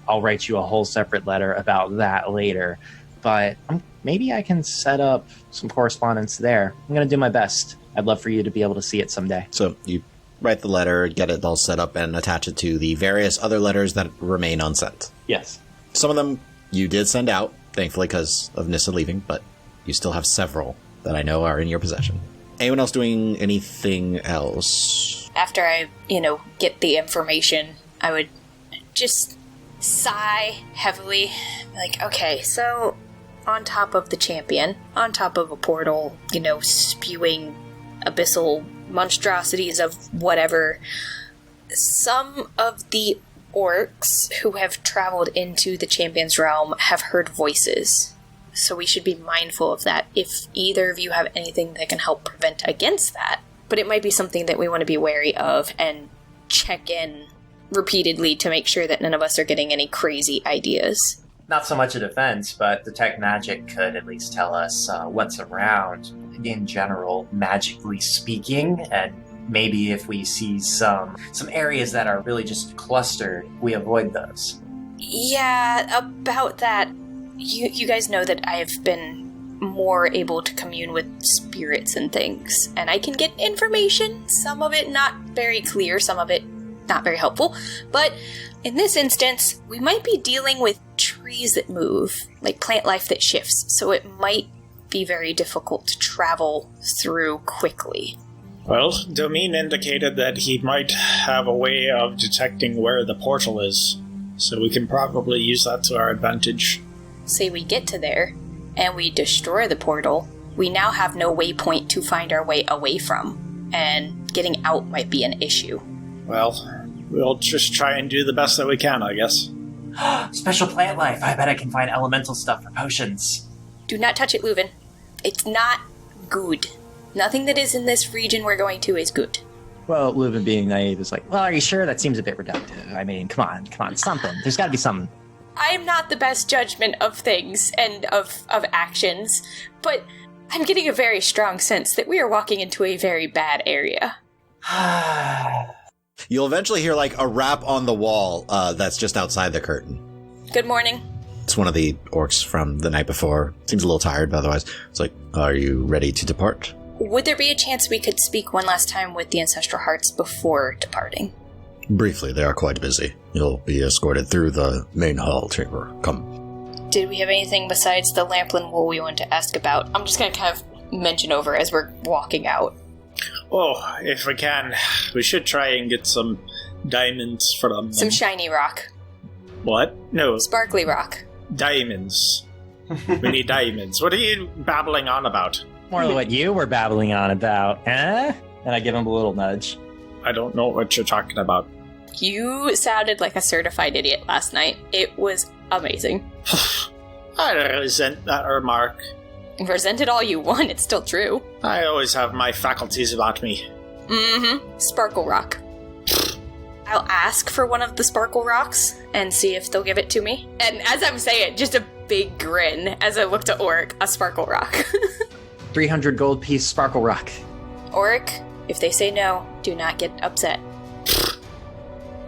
I'll write you a whole separate letter about that later. But maybe I can set up some correspondence there. I'm going to do my best. I'd love for you to be able to see it someday. So you write the letter, get it all set up, and attach it to the various other letters that remain unsent. Yes. Some of them you did send out, thankfully, because of Nissa leaving, but you still have several that I know are in your possession. Anyone else doing anything else? After I, get the information, I would just sigh heavily. Like, okay, so on top of the champion, on top of a portal, spewing abyssal monstrosities of whatever, some of the orcs who have traveled into the champion's realm have heard voices. So we should be mindful of that if either of you have anything that can help prevent against that. But it might be something that we want to be wary of and check in repeatedly to make sure that none of us are getting any crazy ideas. Not so much a defense, but detect magic could at least tell us what's around in general, magically speaking, and maybe if we see some areas that are really just clustered, we avoid those. Yeah, about that, you guys know that I have been more able to commune with spirits and things, and I can get information, some of it not very clear, some of it not very helpful, but in this instance, we might be dealing with trees that move, like plant life that shifts, so it might be very difficult to travel through quickly. Well, Domine indicated that he might have a way of detecting where the portal is, so we can probably use that to our advantage. Say we get to there, and we destroy the portal, we now have no waypoint to find our way away from, and getting out might be an issue. Well, we'll just try and do the best that we can, I guess. Special plant life. I bet I can find elemental stuff for potions. Do not touch it, Leuven. It's not good. Nothing that is in this region we're going to is good. Well, Leuven being naive is like, well, are you sure? That seems a bit reductive. I mean, come on, something. There's got to be something. I am not the best judgment of things and of actions, but I'm getting a very strong sense that we are walking into a very bad area. You'll eventually hear, like, a rap on the wall that's just outside the curtain. Good morning. It's one of the orcs from the night before. Seems a little tired, but otherwise, it's like, are you ready to depart? Would there be a chance we could speak one last time with the Ancestral Hearts before departing? Briefly, they are quite busy. You'll be escorted through the main hall chamber. Come. Did we have anything besides the Lamplin wool we wanted to ask about? I'm just going to kind of mention over as we're walking out. Oh, if we can, we should try and get some diamonds from Some shiny rock. What? No, Sparkly rock. diamonds. We need diamonds. What are you babbling on about? More than what you were babbling on about, eh? And I give him a little nudge. I don't know what you're talking about. You sounded like a certified idiot last night. It was amazing. I resent that remark. Resent it all you want, it's still true. I always have my faculties about me. Mm-hmm. Sparkle rock. I'll ask for one of the sparkle rocks and see if they'll give it to me. And as I'm saying it, just a big grin as I look to Oric, a sparkle rock. 300 gold piece sparkle rock. Oric, if they say no, do not get upset.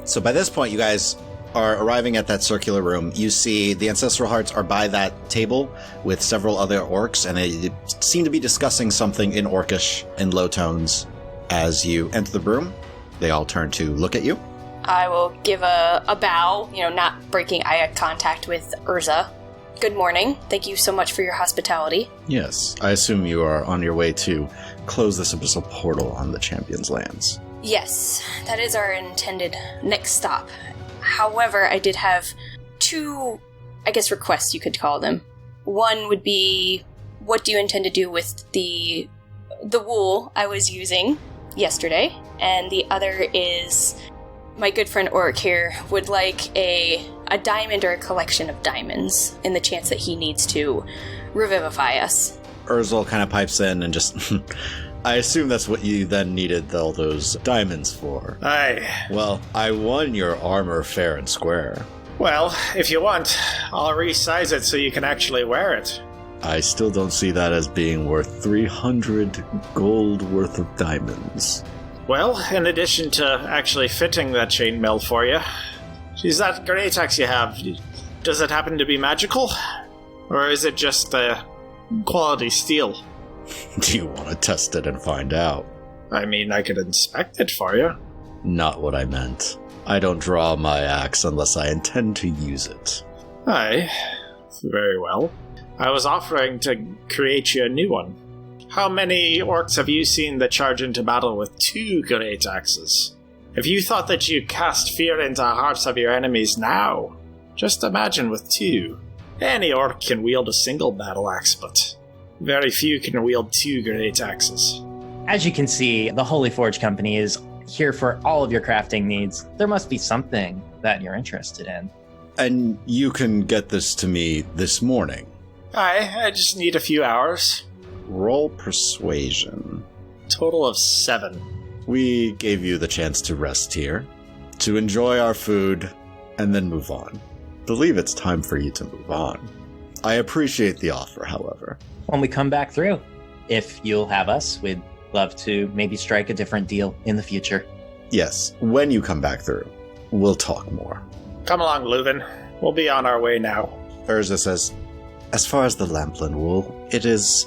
So by this point, you guys are arriving at that circular room. You see the Ancestral Hearts are by that table with several other orcs, and they seem to be discussing something in Orcish in low tones. As you enter the room, they all turn to look at you. I will give a bow, not breaking eye contact with Urza. Good morning. Thank you so much for your hospitality. Yes, I assume you are on your way to close this abyssal portal on the Champion's lands. Yes, that is our intended next stop. However, I did have two, requests you could call them. One would be, what do you intend to do with the wool I was using yesterday? And the other is, my good friend Oric here would like a diamond or a collection of diamonds in the chance that he needs to revivify us. Urzel kind of pipes in and just... I assume that's what you then needed all those diamonds for. Aye. Well, I won your armor fair and square. Well, if you want, I'll resize it so you can actually wear it. I still don't see that as being worth 300 gold worth of diamonds. Well, in addition to actually fitting that chainmail for you, is that great axe you have, does it happen to be magical? Or is it just quality steel? Do you want to test it and find out? I mean, I could inspect it for you. Not what I meant. I don't draw my axe unless I intend to use it. Aye. Very well. I was offering to create you a new one. How many orcs have you seen that charge into battle with 2 great axes? If you thought that you cast fear into the hearts of your enemies now, just imagine with 2. Any orc can wield a single battle axe, but very few can wield 2 great axes. As you can see, the Holy Forge Company is here for all of your crafting needs. There must be something that you're interested in. And you can get this to me this morning. Aye, I just need a few hours. Roll persuasion. Total of 7. We gave you the chance to rest here, to enjoy our food, and then move on. Believe it's time for you to move on. I appreciate the offer, however. When we come back through, if you'll have us, we'd love to maybe strike a different deal in the future. Yes, when you come back through, we'll talk more. Come along, Leuven. We'll be on our way now. Urza says, as far as the Lamplin wool, it is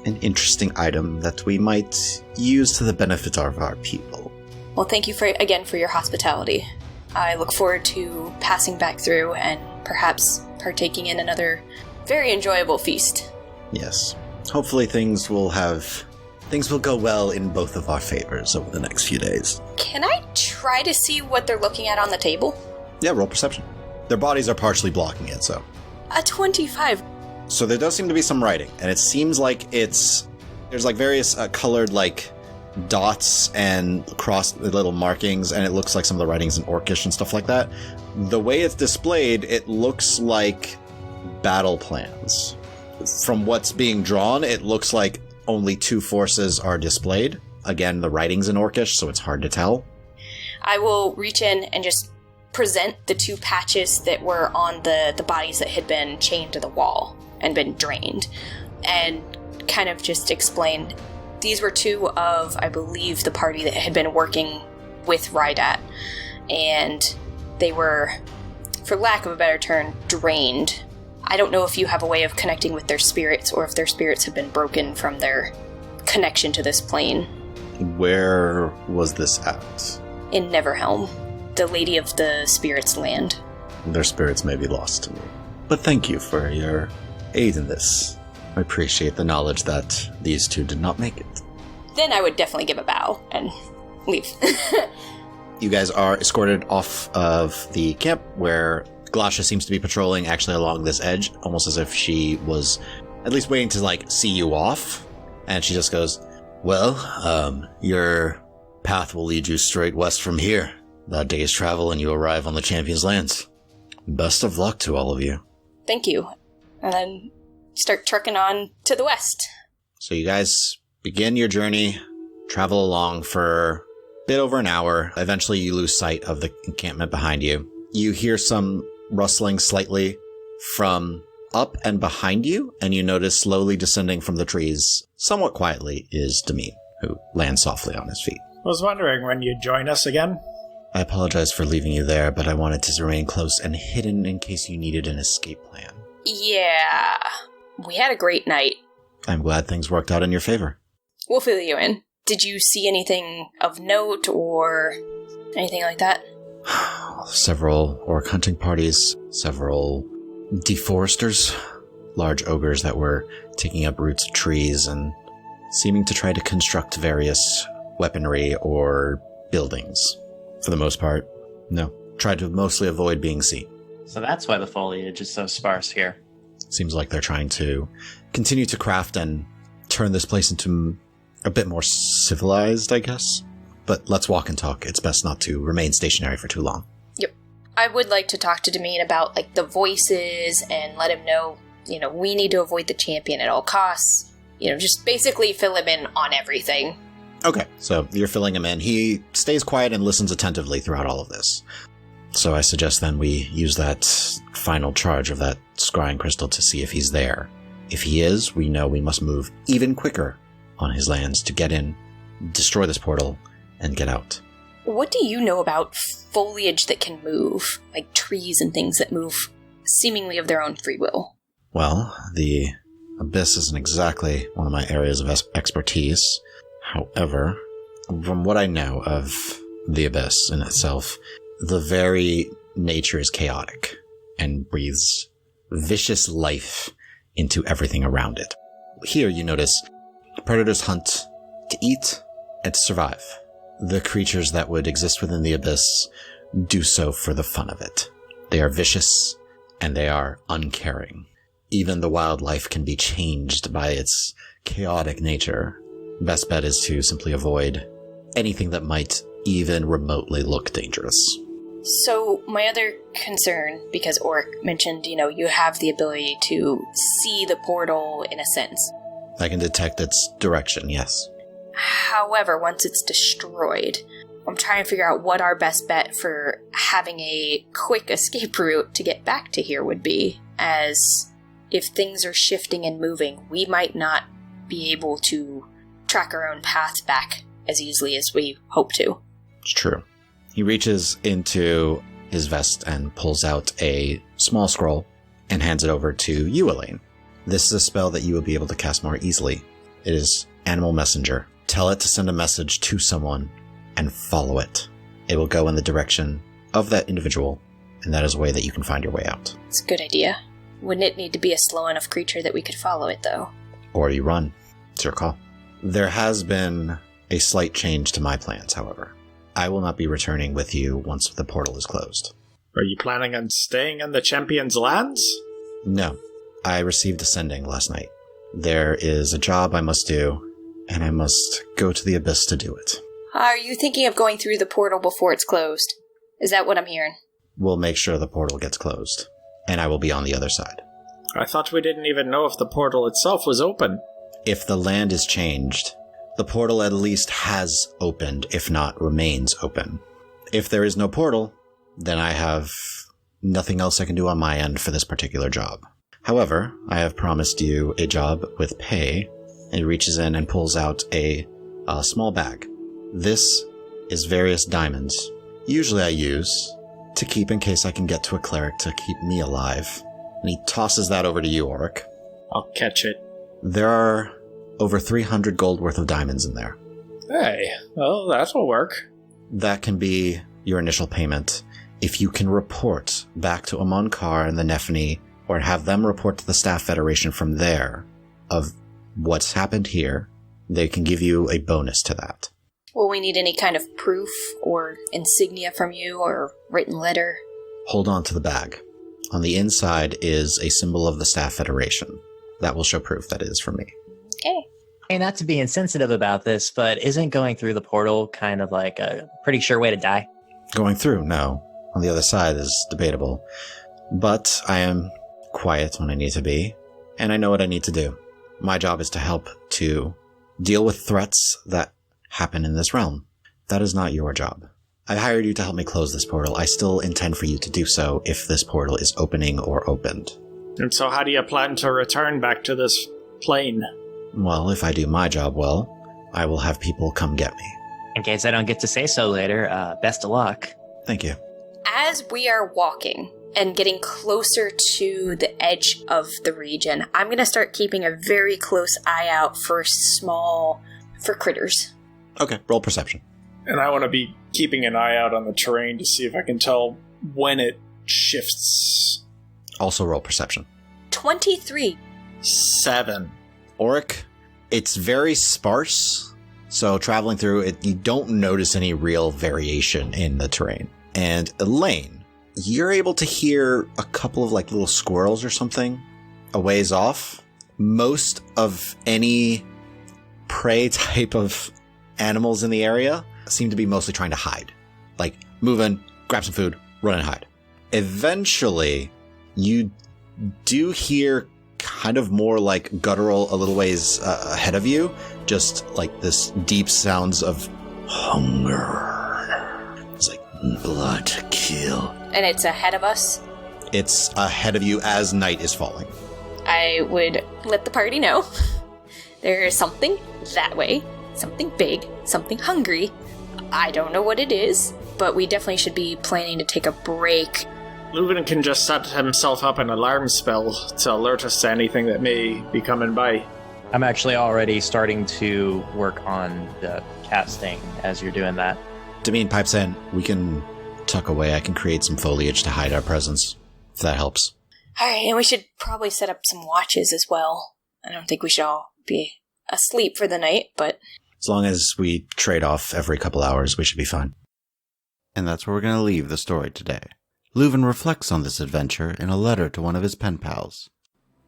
an interesting item that we might use to the benefit of our people. Well, thank you again for your hospitality. I look forward to passing back through and perhaps partaking in another very enjoyable feast. Yes. Hopefully things will go well in both of our favors over the next few days. Can I try to see what they're looking at on the table? Yeah, roll perception. Their bodies are partially blocking it, so. A 25. So there does seem to be some writing, and it seems like there's like various colored like dots and cross little markings, and it looks like some of the writings in Orcish and stuff like that. The way it's displayed, it looks like battle plans. From what's being drawn, it looks like only 2 forces are displayed. Again, the writing's in Orcish, so it's hard to tell. I will reach in and just present the 2 patches that were on the bodies that had been chained to the wall and been drained, and kind of just explain these were 2 of, I believe, the party that had been working with Rydat, and they were, for lack of a better term, drained I don't know if you have a way of connecting with their spirits or if their spirits have been broken from their connection to this plane. Where was this at? In Neverhelm, the Lady of the Spirits land. Their spirits may be lost to me. But thank you for your aid in this. I appreciate the knowledge that these two did not make it. Then I would definitely give a bow and leave. You guys are escorted off of the camp where Glasha seems to be patrolling actually along this edge, almost as if she was at least waiting to see you off. And she just goes, well, your path will lead you straight west from here. About a day's travel and you arrive on the Champion's Lands. Best of luck to all of you. Thank you. And then start trucking on to the west. So you guys begin your journey, travel along for a bit over an hour. Eventually you lose sight of the encampment behind you. You hear some rustling slightly from up and behind you, and you notice slowly descending from the trees, somewhat quietly, is Demine, who lands softly on his feet. I was wondering when you'd join us again. I apologize for leaving you there, but I wanted to remain close and hidden in case you needed an escape plan. Yeah. We had a great night. I'm glad things worked out in your favor. We'll fill you in. Did you see anything of note or anything like that? Several orc hunting parties, several deforesters, large ogres that were taking up roots of trees and seeming to try to construct various weaponry or buildings. For the most part, no. Tried to mostly avoid being seen. So that's why the foliage is so sparse here. Seems like they're trying to continue to craft and turn this place into a bit more civilized, I guess. But let's walk and talk. It's best not to remain stationary for too long. Yep. I would like to talk to Demine about, the voices and let him know, we need to avoid the champion at all costs. Just basically fill him in on everything. Okay, so you're filling him in. He stays quiet and listens attentively throughout all of this. So I suggest then we use that final charge of that scrying crystal to see if he's there. If he is, we know we must move even quicker on his lands to get in, destroy this portal, and get out. What do you know about foliage that can move? Like trees and things that move seemingly of their own free will? Well, the Abyss isn't exactly one of my areas of expertise. However, from what I know of the Abyss in itself, the very nature is chaotic and breathes vicious life into everything around it. Here you notice predators hunt to eat and to survive. The creatures that would exist within the Abyss do so for the fun of it. They are vicious and they are uncaring. Even the wildlife can be changed by its chaotic nature. Best bet is to simply avoid anything that might even remotely look dangerous. So my other concern, because Orc mentioned, you have the ability to see the portal in a sense. I can detect its direction, yes. However, once it's destroyed, I'm trying to figure out what our best bet for having a quick escape route to get back to here would be, as if things are shifting and moving, we might not be able to track our own path back as easily as we hope to. It's true. He reaches into his vest and pulls out a small scroll and hands it over to you, Elaine. This is a spell that you will be able to cast more easily. It is Animal Messenger. Tell it to send a message to someone and follow it. It will go in the direction of that individual, and that is a way that you can find your way out. It's a good idea. Wouldn't it need to be a slow enough creature that we could follow it, though? Or you run. It's your call. There has been a slight change to my plans, however. I will not be returning with you once the portal is closed. Are you planning on staying in the Champion's Lands? No. I received a sending last night. There is a job I must do, and I must go to the Abyss to do it. Are you thinking of going through the portal before it's closed? Is that what I'm hearing? We'll make sure the portal gets closed, and I will be on the other side. I thought we didn't even know if the portal itself was open. If the land is changed, the portal at least has opened, if not remains open. If there is no portal, then I have nothing else I can do on my end for this particular job. However, I have promised you a job with pay, and he reaches in and pulls out a small bag. This is various diamonds. Usually I use to keep in case I can get to a cleric to keep me alive. And he tosses that over to you, Auric. I'll catch it. There are over 300 gold worth of diamonds in there. Hey, well, that'll work. That can be your initial payment. If you can report back to Amon Kar and the Nephany, or have them report to the Staff Federation from there of what's happened here, they can give you a bonus to that. Will we need any kind of proof or insignia from you or written letter? Hold on to the bag. On the inside is a symbol of the Staff Federation. That will show proof that it is from me. Okay. Hey, not to be insensitive about this, but isn't going through the portal kind of like a pretty sure way to die? Going through, no. On the other side is debatable. But I am quiet when I need to be, and I know what I need to do. My job is to help to deal with threats that happen in this realm. That is not your job. I hired you to help me close this portal. I still intend for you to do so if this portal is opening or opened. And so how do you plan to return back to this plane? Well, if I do my job well, I will have people come get me. In case I don't get to say so later, best of luck. Thank you. As we are walking and getting closer to the edge of the region, I'm going to start keeping a very close eye out for critters. Okay, roll perception. And I want to be keeping an eye out on the terrain to see if I can tell when it shifts. Also roll perception. 23. 7. Auric, it's very sparse, so traveling through it, you don't notice any real variation in the terrain. And Elaine, you're able to hear a couple of like little squirrels or something a ways off. Most of any prey type of animals in the area seem to be mostly trying to hide. Like, move in, grab some food, run and hide. Eventually, you do hear kind of more like guttural a little ways ahead of you, just like this deep sounds of hunger. It's like blood to kill. And it's ahead of us. It's ahead of you as night is falling. I would let the party know there is something that way, something big, something hungry. I don't know what it is, but we definitely should be planning to take a break. Leuven can just set himself up an alarm spell to alert us to anything that may be coming by. I'm actually already starting to work on the casting as you're doing that. Damien pipes in. We can tuck away. I can create some foliage to hide our presence, if that helps. Alright, and we should probably set up some watches as well. I don't think we should all be asleep for the night, but... As long as we trade off every couple hours, we should be fine. And that's where we're going to leave the story today. Leuven reflects on this adventure in a letter to one of his pen pals.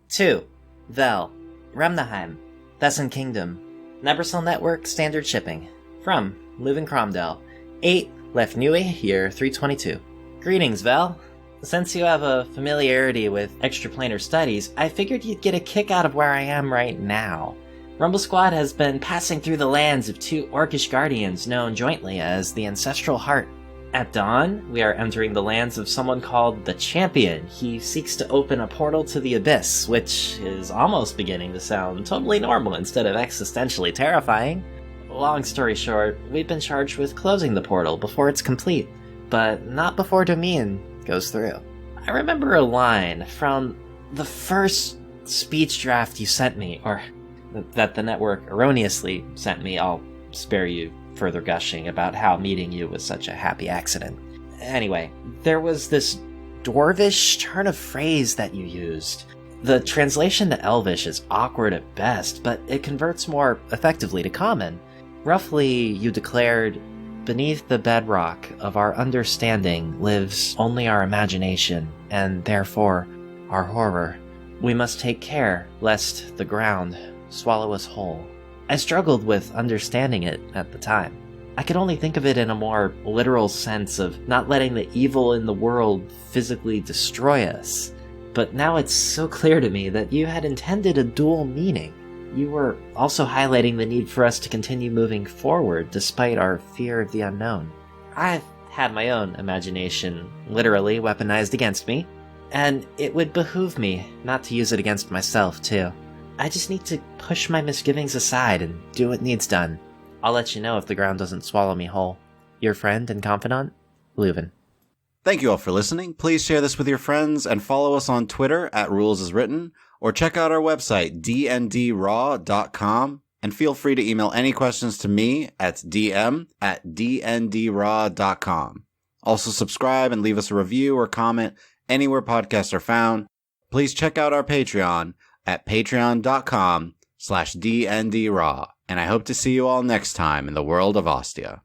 2. Vel. Remnaheim. Thesson Kingdom. Nebersel Network Standard Shipping. From Leuven Cromdell. 8. Lefnue, year 322. Greetings, Vel. Since you have a familiarity with extraplanar studies, I figured you'd get a kick out of where I am right now. Rumble Squad has been passing through the lands of 2 orcish guardians known jointly as the Ancestral Heart. At dawn, we are entering the lands of someone called the Champion. He seeks to open a portal to the Abyss, which is almost beginning to sound totally normal instead of existentially terrifying. Long story short, we've been charged with closing the portal before it's complete, but not before Damien goes through. I remember a line from the first speech draft you sent me, or that the network erroneously sent me. I'll spare you further gushing about how meeting you was such a happy accident. Anyway, there was this dwarvish turn of phrase that you used. The translation to Elvish is awkward at best, but it converts more effectively to Common. Roughly, you declared, "Beneath the bedrock of our understanding lives only our imagination, and therefore our horror. We must take care lest the ground swallow us whole." I struggled with understanding it at the time. I could only think of it in a more literal sense of not letting the evil in the world physically destroy us. But now it's so clear to me that you had intended a dual meaning. You were also highlighting the need for us to continue moving forward despite our fear of the unknown. I've had my own imagination literally weaponized against me, and it would behoove me not to use it against myself, too. I just need to push my misgivings aside and do what needs done. I'll let you know if the ground doesn't swallow me whole. Your friend and confidant, Leuven. Thank you all for listening. Please share this with your friends and follow us on Twitter at RulesAsWritten, or check out our website, dndraw.com, and feel free to email any questions to me at dm@dndraw.com. Also subscribe and leave us a review or comment anywhere podcasts are found. Please check out our Patreon at patreon.com/dndraw, and I hope to see you all next time in the world of Ostia.